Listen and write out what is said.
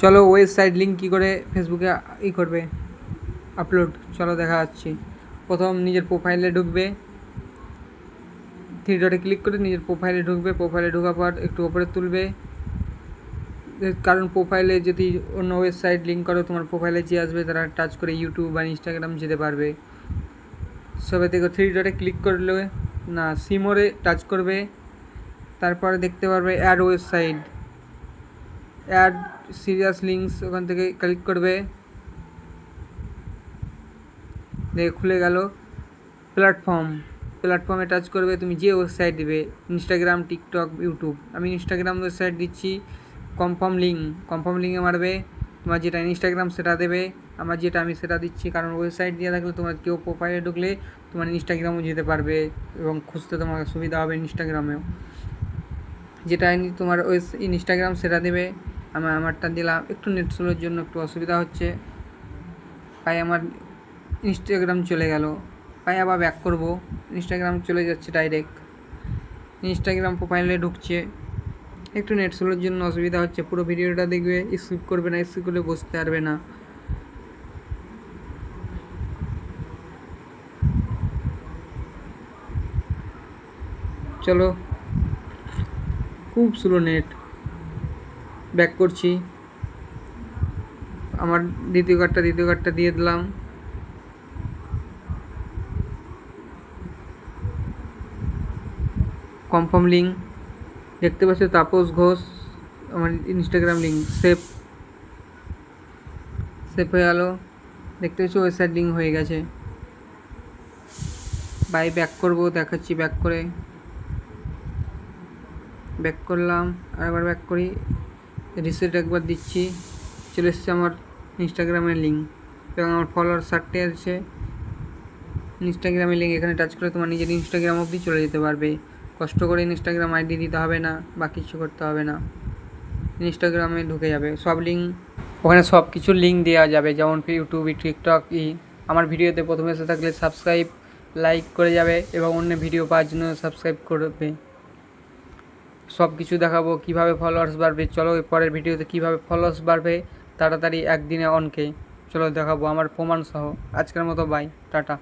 চলো website link কী করে ফেসবুকে করবে আপলোড, চলো দেখা যাচ্ছি। প্রথম নিজের প্রোফাইলে ঢুকবে, থ্রি ডটে ক্লিক করে নিজের প্রোফাইলে ঢুকবে। প্রোফাইলে ঢোকার পর একটু ওপরে তুলবে, কারণ প্রোফাইলে যদি অন্য ওয়েবসাইট লিঙ্ক করো তোমার প্রোফাইলে যে আসবে তারা টাচ করে ইউটিউব বা ইনস্টাগ্রাম যেতে পারবে। সবে থেকে থ্রি ডটে ক্লিক করলে না সিমোরে টাচ করবে, তারপরে দেখতে পারবে add website, add serious links, ওখান থেকে ক্লিক করবে, দেখে খুলে গেল প্ল্যাটফর্মে টাচ করবে। তুমি যে ওয়েবসাইট দিবে ইনস্টাগ্রাম, টিকটক, ইউটিউব, আমি ইনস্টাগ্রাম ওয়েবসাইট দিচ্ছি, কনফার্ম লিঙ্কে মারবে। তোমার যেটা ইনস্টাগ্রাম সেটা দেবে, আমার যেটা আমি সেটা দিচ্ছি, কারণ ওয়েবসাইট দিয়ে থাকলে তোমার কেউ প্রোফাইলে ঢুকলে তোমার ইনস্টাগ্রামও যেতে পারবে এবং খুঁজতে তোমার সুবিধা হবে ইনস্টাগ্রামেও। যেটা তোমার ওই ইনস্টাগ্রাম সেটা দেবে, আমি আমারটা দিলাম। একটু নেট স্লোর জন্য একটু অসুবিধা হচ্ছে, তাই আমার ইনস্টাগ্রাম চলে গেল। তাই আবার ব্যাক করব, ইনস্টাগ্রাম চলে যাচ্ছে ডাইরেক্ট, ইনস্টাগ্রাম প্রোফাইলে ঢুকছে। একটু নেট স্লোর জন্য অসুবিধা হচ্ছে। পুরো ভিডিওটা দেখবে, স্কিপ করবে না, স্কিপ করলে বুঝতে পারবে না। চলো, খুব স্লো নেট। ব্যাক করছি, আমার দ্বিতীয় কার্ডটা দিয়ে দিলাম। কনফার্ম লিঙ্ক দেখতে পাচ্ছ, তাপস ঘোষ আমার ইনস্টাগ্রাম লিঙ্ক সেভ হয়ে গেল। দেখতে পাচ্ছ ওয়েবসাইট লিঙ্ক হয়ে গেছে। বাই ব্যাক করবো, দেখাচ্ছি ব্যাক করে। ব্যাক করলাম, আরেকবার ব্যাক করি, রিসেট একবার দিচ্ছি, চলে এসছে আমার ইনস্টাগ্রামের লিঙ্ক এবং আমার ফলোয়ার 60 আছে। ইনস্টাগ্রামের লিঙ্ক এখানে টাচ করে তোমার নিজের ইনস্টাগ্রাম অবধি চলে যেতে পারবে। কষ্ট করে ইনস্টাগ্রাম আইডি দিতে হবে না বা কিছু করতে হবে না, ইনস্টাগ্রামে ঢুকে যাবে সব লিঙ্ক। ওখানে সব কিছুর লিঙ্ক দেওয়া যাবে, যেমন ইউটিউব, টিকটক। আমার ভিডিওতে প্রথমে এসে থাকলে সাবস্ক্রাইব, লাইক করে যাবে এবং অন্য ভিডিও পাওয়ার জন্য সাবস্ক্রাইব করবে। সব কিছু দেখাবো, কীভাবে ফলোয়ার্স বাড়বে। চলো পরের ভিডিওতে কীভাবে ফলোয়ার্স বাড়বে তাড়াতাড়ি একদিনে অনকে, চলো দেখাবো আমার প্রমাণ সহ। আজকের মতো বাই, টাটা।